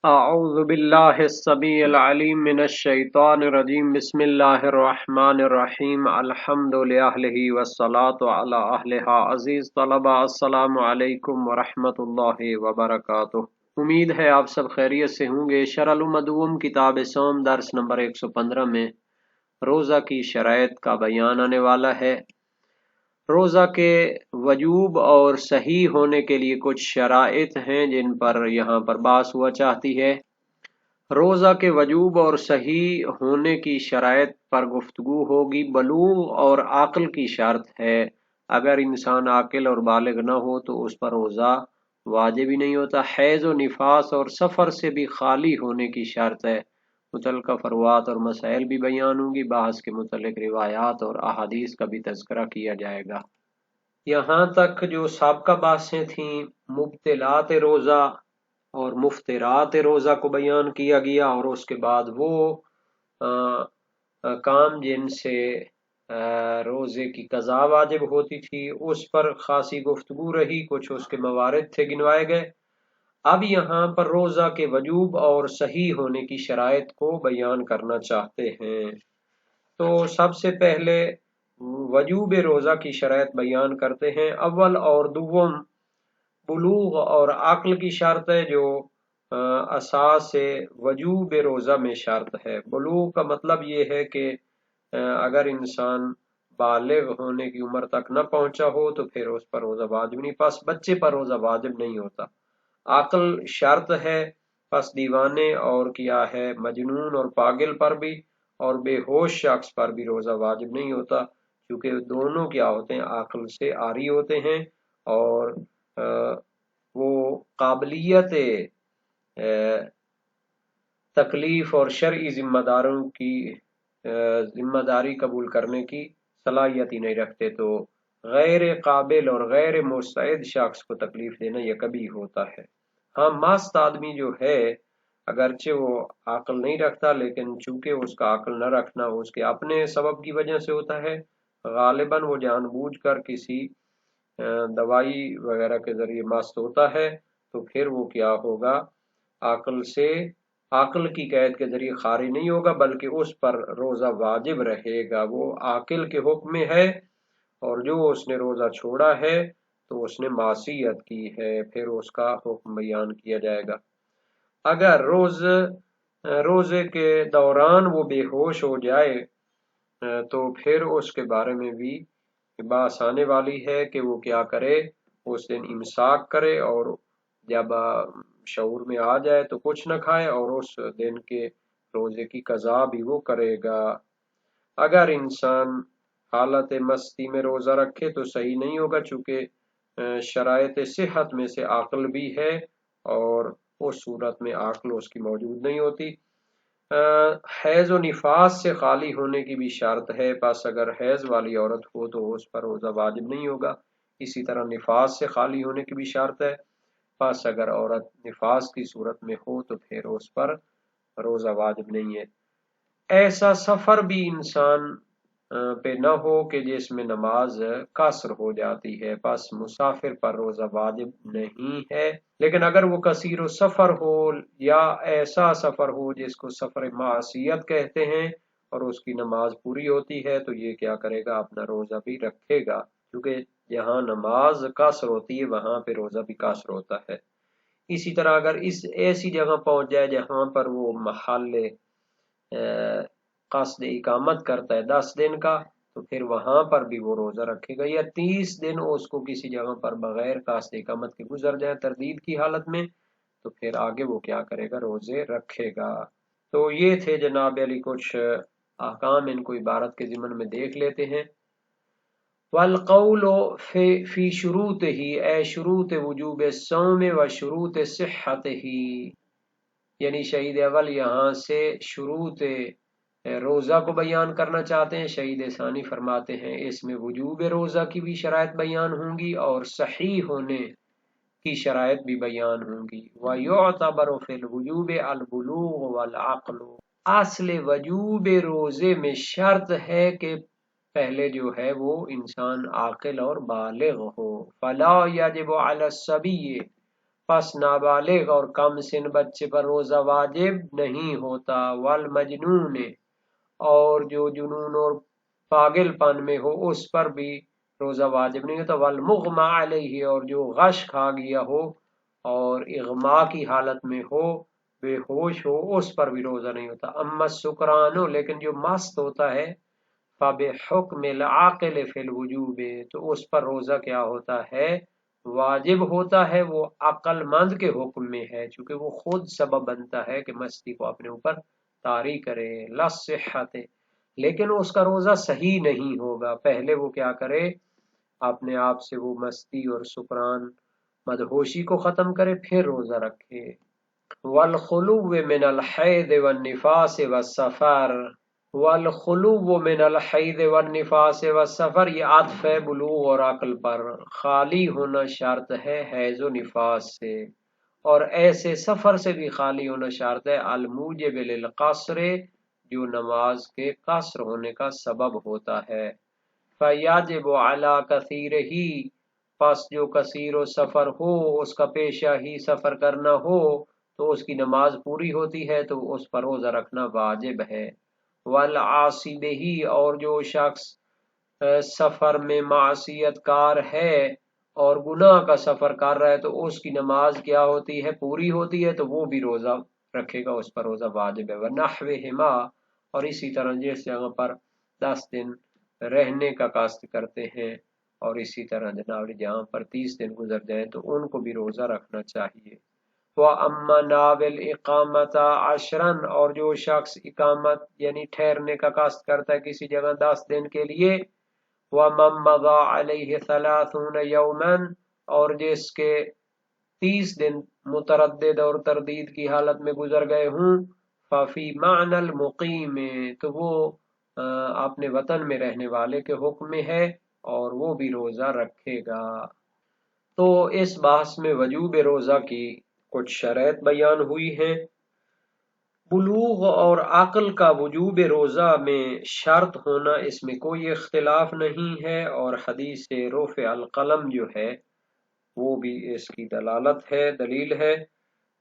اعوذ باللہ السمیع العلیم من الشیطان الرجیم بسم اللہ الرحمن الرحیم الحمد للہ والصلاة علی اہلہا عزیز طلبہ السلام علیکم ورحمۃ اللہ وبرکاتہ۔ امید ہے آپ سب خیریت سے ہوں گے۔ شرح المدوم کتاب سوم درس نمبر 115 میں روزہ کی شرائط کا بیان آنے والا ہے۔ روزہ کے وجوب اور صحیح ہونے کے لیے کچھ شرائط ہیں جن پر یہاں پر بحث ہوا چاہتی ہے۔ روزہ کے وجوب اور صحیح ہونے کی شرائط پر گفتگو ہوگی۔ بلوغ اور عقل کی شرط ہے۔ اگر انسان عاقل اور بالغ نہ ہو تو اس پر روزہ واجب ہی نہیں ہوتا۔ حیض و نفاس اور سفر سے بھی خالی ہونے کی شرط ہے۔ متعلقہ فروعات اور مسائل بھی بیان ہوں گی۔ بحث کے متعلق روایات اور احادیث کا بھی تذکرہ کیا جائے گا۔ یہاں تک جو سابقہ بحثیں تھیں مبطلات روزہ اور مفترات روزہ کو بیان کیا گیا، اور اس کے بعد وہ کام جن سے روزے کی قضا واجب ہوتی تھی اس پر خاصی گفتگو رہی، کچھ اس کے موارد تھے گنوائے گئے۔ اب یہاں پر روزہ کے وجوب اور صحیح ہونے کی شرائط کو بیان کرنا چاہتے ہیں۔ تو سب سے پہلے وجوب روزہ کی شرائط بیان کرتے ہیں۔ اول اور دوم بلوغ اور عقل کی شرط ہے جو اساس وجوب روزہ میں شرط ہے۔ بلوغ کا مطلب یہ ہے کہ اگر انسان بالغ ہونے کی عمر تک نہ پہنچا ہو تو پھر اس پر روزہ واجب نہیں، پس بچے پر روزہ واجب نہیں ہوتا۔ عقل شرط ہے، پس دیوانے اور کیا ہے مجنون اور پاگل پر بھی اور بے ہوش شخص پر بھی روزہ واجب نہیں ہوتا، کیونکہ دونوں کیا ہوتے ہیں عقل سے عاری ہوتے ہیں اور وہ قابلیت تکلیف اور شرعی ذمہ داروں کی ذمہ داری قبول کرنے کی صلاحیت ہی نہیں رکھتے، تو غیر قابل اور غیر مستعد شخص کو تکلیف دینا یہ کبھی ہوتا ہے۔ ہاں مست آدمی جو ہے اگرچہ وہ عقل نہیں رکھتا، لیکن چونکہ اس کا عقل نہ رکھنا اس کے اپنے سبب کی وجہ سے ہوتا ہے، غالباً وہ جان بوجھ کر کسی دوائی وغیرہ کے ذریعے مست ہوتا ہے، تو پھر وہ کیا ہوگا عقل کی قید کے ذریعے خارج نہیں ہوگا، بلکہ اس پر روزہ واجب رہے گا۔ وہ عاقل کے حکم میں ہے، اور جو اس نے روزہ چھوڑا ہے تو اس نے معصیت کی ہے، پھر اس کا حکم بیان کیا جائے گا۔ اگر روزے کے دوران وہ بے ہوش ہو جائے تو پھر اس کے بارے میں بھی بات آنے والی ہے کہ وہ کیا کرے، اس دن امساک کرے، اور جب شعور میں آ جائے تو کچھ نہ کھائے، اور اس دن کے روزے کی قضا بھی وہ کرے گا۔ اگر انسان حالت مستی میں روزہ رکھے تو صحیح نہیں ہوگا، چونکہ شرائط صحت میں سے عقل بھی ہے، اور اس صورت میں عقل اس کی موجود نہیں ہوتی۔ حیض و نفاس سے خالی ہونے کی بھی شرط ہے، پس اگر حیض والی عورت ہو تو اس پر روزہ واجب نہیں ہوگا۔ اسی طرح نفاس سے خالی ہونے کی بھی شرط ہے، پس اگر عورت نفاس کی صورت میں ہو تو پھر اس پر روزہ واجب نہیں ہے۔ ایسا سفر بھی انسان پہ نہ ہو کہ جس میں نماز قصر ہو جاتی ہے، پس مسافر پر روزہ واجب نہیں ہے۔ لیکن اگر وہ کثیر و سفر ہو یا ایسا سفر ہو جس کو سفر معصیت کہتے ہیں اور اس کی نماز پوری ہوتی ہے تو یہ کیا کرے گا، اپنا روزہ بھی رکھے گا، کیونکہ جہاں نماز قصر ہوتی ہے وہاں پہ روزہ بھی قصر ہوتا ہے۔ اسی طرح اگر ایسی جگہ پہنچ جائے جہاں پر وہ محل قصد اقامت کرتا ہے 10 دن کا، تو پھر وہاں پر بھی وہ روزہ رکھے گا، یا 30 دن اس کو کسی جگہ پر بغیر قصد اقامت کے گزر جائے تردید کی حالت میں، تو پھر آگے وہ کیا کرے گا، روزے رکھے گا۔ تو یہ تھے جناب علی کچھ احکام، ان کو عبارت کے ضمن میں دیکھ لیتے ہیں۔ والقول فی شروط ہی اے شروط وجوب الصوم و شروط صحت ہی، یعنی شہید اول یہاں سے شروط روزہ کو بیان کرنا چاہتے ہیں۔ شہید ثانی فرماتے ہیں اس میں وجوب روزہ کی بھی شرائط بیان ہوں گی اور صحیح ہونے کی شرائط بھی بیان ہوں گی۔ وَيُعْتَبَرُ فِي الْوُجُوبِ الْبُلُوغُ وَالْعَقْلُ، اصل وجوب روزے میں شرط ہے کہ پہلے جو ہے وہ انسان عاقل اور بالغ ہو۔ فَلَا يَجِبُ عَلَى الصَّبِيِّ، پس نابالغ اور کم سن بچے پر روزہ واجب نہیں ہوتا، والمجنون اور جو جنون اور پاگل پن میں ہو اس پر بھی روزہ واجب نہیں ہوتا، والمغمى علیہ اور جو غش کھا گیا ہو اور اغما کی حالت میں ہو، بے ہوش ہو، اس پر بھی روزہ نہیں ہوتا۔ اما السکران لیکن جو مست ہوتا ہے، فبحکم العاقل فی الوجوب تو اس پر روزہ کیا ہوتا ہے، واجب ہوتا ہے، وہ عقل مند کے حکم میں ہے، چونکہ وہ خود سبب بنتا ہے کہ مستی کو اپنے اوپر طاری کرے، لا صحت لیکن اس کا روزہ صحیح نہیں ہوگا، پہلے وہ کیا کرے، اپنے آپ سے وہ مستی اور سکران مدہوشی کو ختم کرے پھر روزہ رکھے۔ والخلو من الحید والنفاس والسفر، والخلو من الحید والنفاس والسفر یہ عطف ہے بلوغ اور عقل پر، خالی ہونا شرط ہے حیض و نفاس سے، اور ایسے سفر سے بھی خالی ہونا شرط ہے، الموجب للقصر جو نماز کے قصر ہونے کا سبب ہوتا ہے، فیاجب علی کثیر ہی پس جو کثیر و سفر ہو، اس کا پیشہ ہی سفر کرنا ہو تو اس کی نماز پوری ہوتی ہے تو اس پر روزہ رکھنا واجب ہے، والعاصی بہی اور جو شخص سفر میں معصیت کار ہے اور گناہ کا سفر کر رہا ہے تو اس کی نماز کیا ہوتی ہے، پوری ہوتی ہے تو وہ بھی روزہ رکھے گا، اس پر روزہ واجب ہے، ونحوہما اور اسی طرح جس جگہ پر 10 دن رہنے کا قصد کرتے ہیں اور اسی طرح جناب جہاں پر 30 دن گزر جائیں تو ان کو بھی روزہ رکھنا چاہیے۔ وَأَمَّا نَاوِلْ اِقَامَةَ عَشْرًا اور جو شخص اقامت یعنی ٹھہرنے کا قصد کرتا ہے کسی جگہ 10 دن کے لیے، وَمَن مَضَى عَلَيْهِ 30 يَوْمًا اور جس کے 30 دن متردد اور تردید کی حالت میں گزر گئے ہوں، فَفِي مَعْنَى الْمُقِيمِ تو وہ اپنے وطن میں رہنے والے کے حکم میں ہے اور وہ بھی روزہ رکھے گا۔ تو اس بحث میں وجوب روزہ کی کچھ شرائط بیان ہوئی ہیں۔ بلوغ اور عقل کا وجوب روزہ میں شرط ہونا اس میں کوئی اختلاف نہیں ہے، اور حدیث رفع القلم جو ہے وہ بھی اس کی دلالت ہے، دلیل ہے۔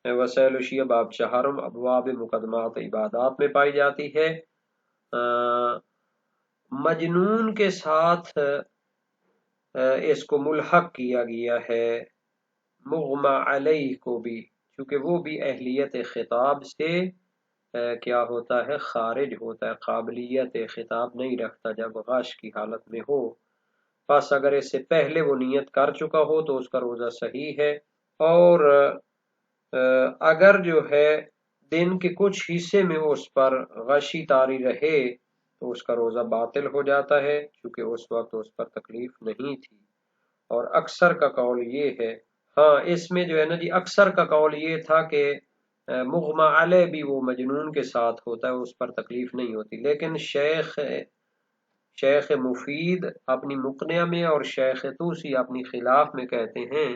وسائل الشیعہ باب 4 ابواب مقدمات عبادات میں پائی جاتی ہے۔ مجنون کے ساتھ اس کو ملحق کیا گیا ہے، مغمى علیہ کو بھی، چونکہ وہ بھی اہلیت خطاب سے کیا ہوتا ہے، خارج ہوتا ہے، قابلیت خطاب نہیں رکھتا جب غش کی حالت میں ہو، پس اگر اس سے پہلے وہ نیت کر چکا ہو تو اس کا روزہ صحیح ہے، اور اگر جو ہے دن کے کچھ حصے میں اس پر غشی طاری رہے تو اس کا روزہ باطل ہو جاتا ہے، چونکہ اس وقت اس پر تکلیف نہیں تھی، اور اکثر کا قول یہ ہے، ہاں اس میں جو ہے نا جی اکثر کا قول یہ تھا کہ مغمى علیہ بھی وہ مجنون کے ساتھ ہوتا ہے، اس پر تکلیف نہیں ہوتی، لیکن شیخ مفید اپنی مقنعہ میں اور شیخ طوسی اپنی خلاف میں کہتے ہیں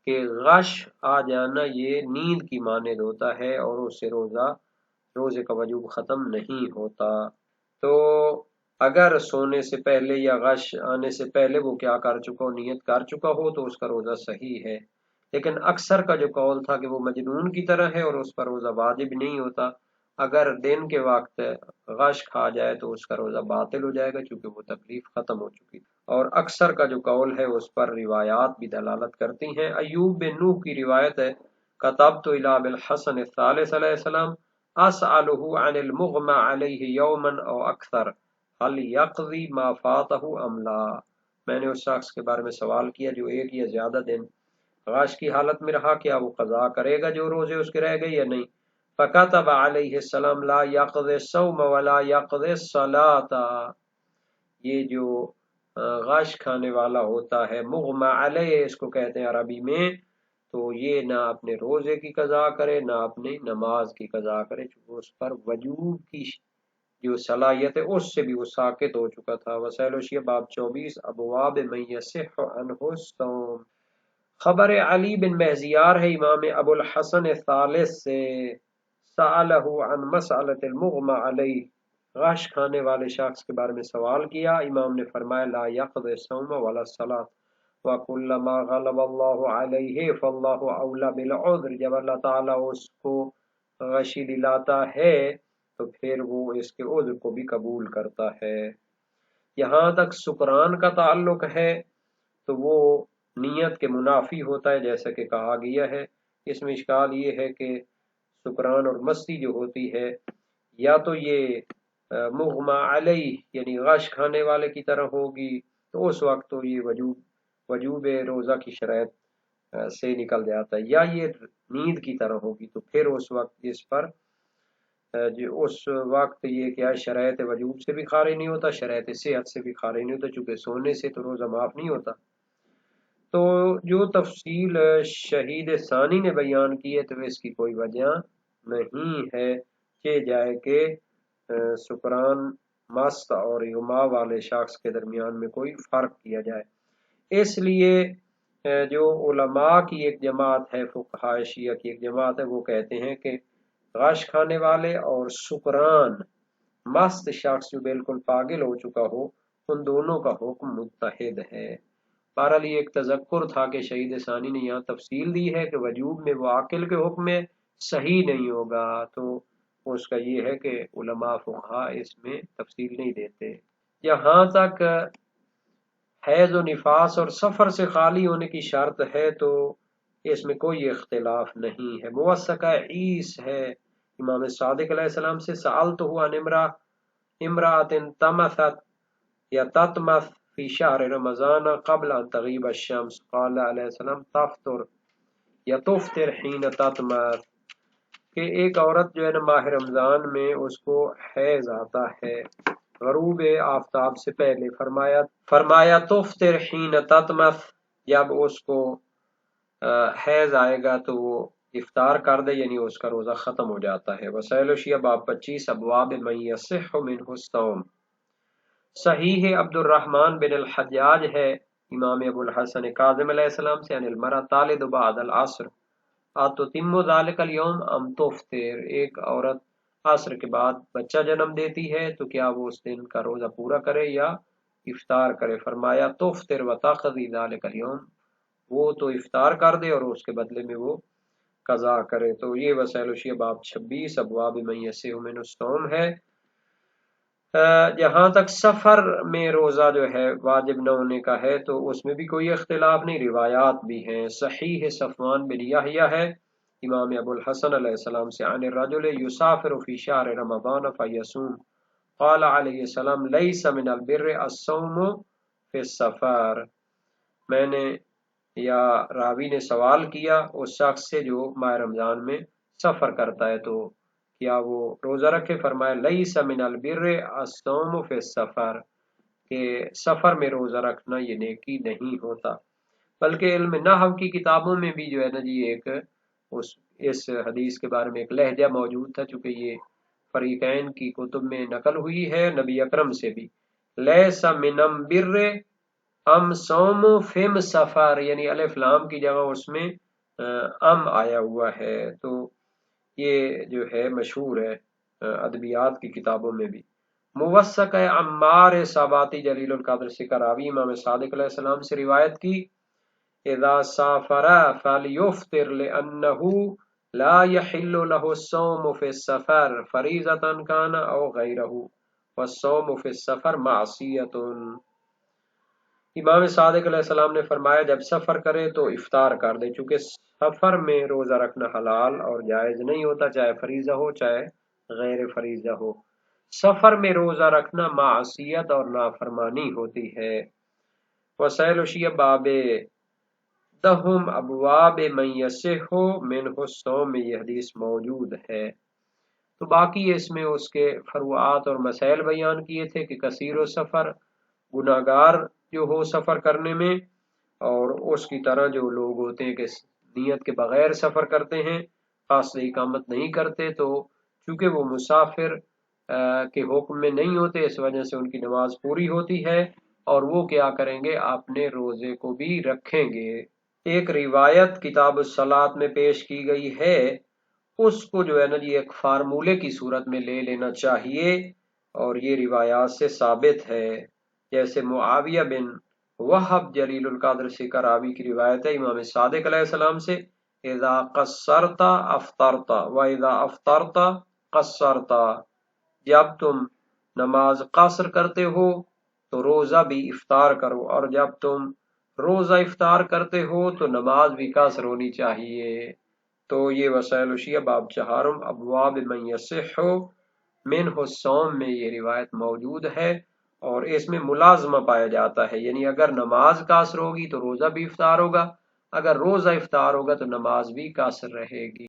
کہ غش آ جانا یہ نیند کی مانند ہوتا ہے اور اس سے روزے کا وجوب ختم نہیں ہوتا، تو اگر سونے سے پہلے یا غش آنے سے پہلے وہ کیا کر چکا ہو، نیت کر چکا ہو تو اس کا روزہ صحیح ہے، لیکن اکثر کا جو قول تھا کہ وہ مجنون کی طرح ہے اور اس پر روزہ واجب نہیں ہوتا، اگر دن کے وقت غش کھا جائے تو اس کا روزہ باطل ہو جائے گا چونکہ وہ تکلیف ختم ہو چکی، اور اکثر کا جو قول ہے اس پر روایات بھی دلالت کرتی ہیں۔ ایوب بن نوح کی روایت ہے، کتبت الی ابی الحسن الثالث علیہ السلام اسألہ عن المغمى علیہ یوما او اکثر هل یقضی ما فاتہ ام لا، میں نے اس شخص کے بارے میں سوال کیا جو ایک یا زیادہ دن غش کی حالت میں رہا، کیا وہ قضا کرے گا جو روزے اس کے رہ گئے یا نہیں، فکتب علیہ السلام لا یقضی الصوم ولا یقضی الصلاۃ، یہ جو غش کھانے والا ہوتا ہے مغمى علیہ اس کو کہتے ہیں عربی میں، تو یہ نہ اپنے روزے کی قضا کرے نہ اپنی نماز کی قضا کرے، چونکہ اس پر وجوب کی جو صلاحیت ہے اس سے بھی وہ ساقط ہو چکا تھا۔ وسائل الشیعہ باب 24 ابواب من یصح عنہ الصوم، خبر علی بن مہزیار ہے امام ابو الحسن الثالث سے، سألہ عن مسألۃ المغمى علیہ، غش کھانے والے شخص کے بارے میں سوال کیا، امام نے فرمایا لا یقضی الصوم ولا الصلاۃ وَكُلَّمَا غَلَبَ اللَّهُ عَلَيْهِ فَاللَّهُ أَوْلَى بِالْعُذْرِ، جب اللہ تعالیٰ اس کو غشی دلاتا ہے تو پھر وہ اس کے عذر کو بھی قبول کرتا ہے۔ یہاں تک سکران کا تعلق ہے تو وہ نیت کے منافی ہوتا ہے جیسا کہ کہا گیا ہے۔ اس میں اشکال یہ ہے کہ سکران اور مستی جو ہوتی ہے یا تو یہ مغمى علیہ یعنی غش کھانے والے کی طرح ہوگی تو اس وقت تو یہ وجوب روزہ کی شرائط سے نکل جاتا ہے، یا یہ نیند کی طرح ہوگی تو پھر اس وقت اس پر اس وقت یہ کیا شرائط وجوب سے بھی خارج نہیں ہوتا، شرائط صحت سے بھی خارج نہیں ہوتا، چونکہ سونے سے تو روزہ معاف نہیں ہوتا۔ تو جو تفصیل شہید ثانی نے بیان کی ہے تو اس کی کوئی وجہ نہیں ہے کہ جائے کہ سکران مست اور یما والے شخص کے درمیان میں کوئی فرق کیا جائے۔ اس لیے جو علماء کی ایک جماعت ہے، فقہاء شیعہ کی ایک جماعت ہے، وہ کہتے ہیں کہ غش کھانے والے اور سکران مست شخص جو بالکل پاگل ہو چکا ہو ان دونوں کا حکم متحد ہے۔ بہرحال یہ ایک تذکر تھا کہ شہید ثانی نے یہاں تفصیل دی ہے کہ وجوب میں وہ عاقل کے حکم میں صحیح نہیں ہوگا، تو اس کا یہ ہے کہ علماء فقہاء اس میں تفصیل نہیں دیتے۔ یہاں تک حیض و نفاس اور سفر سے خالی ہونے کی شرط ہے تو اس میں کوئی اختلاف نہیں ہے۔ موثقہ عیس ہے امام صادق علیہ السلام سے، سألتہ عن امرأة تمثت یا تتمث فی شہر رمضان قبل ان تغیب الشمس، قال علیہ السلام تفطر یا تفطر حین تتمث، کہ ایک عورت جو ہے نا ماہ رمضان میں اس کو حیض آتا ہے غروب آفتاب سے پہلے، فرمایا تفطر حین تتمث، جب اس کو حیض آئے گا تو وہ افطار کر دے، یعنی اس کا روزہ ختم ہو جاتا ہے۔ وسائل الشیعہ باب 25 ابواب من یصح منہ الصوم۔ صحیح عبد الرحمن بن الحجاج ہے امام ابو الحسن کاظم علیہ السلام سے، ان المرأة تالد بعد العصر اتتم ذلك اليوم ام تفطر، ایک عورت عصر کے بعد بچہ جنم دیتی ہے تو کیا وہ اس دن کا روزہ پورا کرے یا افطار کرے؟ فرمایا تفطر وتقضی ذلك اليوم، وہ تو افطار کر دے اور اس کے بدلے میں وہ قضا کرے۔ تو یہ وسائل الشیعہ باب 26 ابواب من یصح منہ الصوم ہے۔ جہاں تک سفر میں روزہ جو ہے واجب نہ ہونے کا ہے تو اس میں بھی کوئی اختلاف نہیں، روایات بھی ہیں۔ صحیح صفوان بن یحییٰ ہے امام ابو الحسن علیہ السلام سے، عن الرجل یسافر فی شہر رمضان فیصوم، قال علیہ السلام لیس من البر الصوم فی السفر۔ میں نے یا راوی نے سوال کیا اس شخص سے جو ماہ رمضان میں سفر کرتا ہے تو کیا وہ روزہ رکھے؟ فرمایا لیس من البر الصوم فی السفر، کہ سفر میں روزہ رکھنا یہ نیکی نہیں ہوتا۔ بلکہ علم نحو کی کتابوں میں بھی جو ہے نا جی ایک اس حدیث کے بارے میں ایک لہجہ موجود تھا، چونکہ یہ فریقین کی کتب میں نقل ہوئی ہے نبی اکرم سے بھی، لیس من البر ام صوم فم سفر، یعنی الف لام کی جگہ اس میں ام آیا ہوا ہے، تو یہ جو ہے مشہور ہے ادبیات کی کتابوں میں بھی۔ موثق عمار صاباتی جلیل القدر سے کراوی امام صادق علیہ السلام سے روایت کی، اذا سافر فلیفطر لانه لا يحل له الصوم في السفر فریضۃ کان او غیرہ والصوم في السفر معصیۃ۔ امام صادق علیہ السلام نے فرمایا جب سفر کرے تو افطار کر دے، چونکہ سفر میں روزہ رکھنا حلال اور جائز نہیں ہوتا، چاہے فریضہ ہو چاہے غیر فریضہ ہو۔ سفر میں روزہ رکھنا معصیت اور نافرمانی ہوتی ہے۔ وسائل الشیعہ باب دہم ابواب من یصح منہ الصوم میں یہ حدیث موجود ہے۔ تو باقی اس میں اس کے فروعات اور مسائل بیان کیے تھے کہ کثیر و سفر گناہگار جو ہو سفر کرنے میں، اور اس کی طرح جو لوگ ہوتے ہیں کہ نیت کے بغیر سفر کرتے ہیں، قاصد اقامت نہیں کرتے، تو چونکہ وہ مسافر کے حکم میں نہیں ہوتے اس وجہ سے ان کی نماز پوری ہوتی ہے اور وہ کیا کریں گے، اپنے روزے کو بھی رکھیں گے۔ ایک روایت کتاب الصلاۃ میں پیش کی گئی ہے، اس کو جو ہے نا جی ایک فارمولے کی صورت میں لے لینا چاہیے، اور یہ روایات سے ثابت ہے۔ جیسے معاویہ بن وہب جلیل القدر سے کراوی کی روایت ہے امام صادق علیہ السلام سے، اذا قصرت افطرت و اذا افطرت قصرت، جب تم نماز قصر کرتے ہو تو روزہ بھی افطار کرو، اور جب تم روزہ افطار کرتے ہو تو نماز بھی قصر ہونی چاہیے۔ تو یہ وسائل الشیعہ باب چہارم ابواب من یصح منہ الصوم میں یہ روایت موجود ہے، اور اس میں ملازمہ پایا جاتا ہے، یعنی اگر نماز قاصر ہوگی تو روزہ بھی افطار ہوگا، اگر روزہ افطار ہوگا تو نماز بھی قاصر رہے گی۔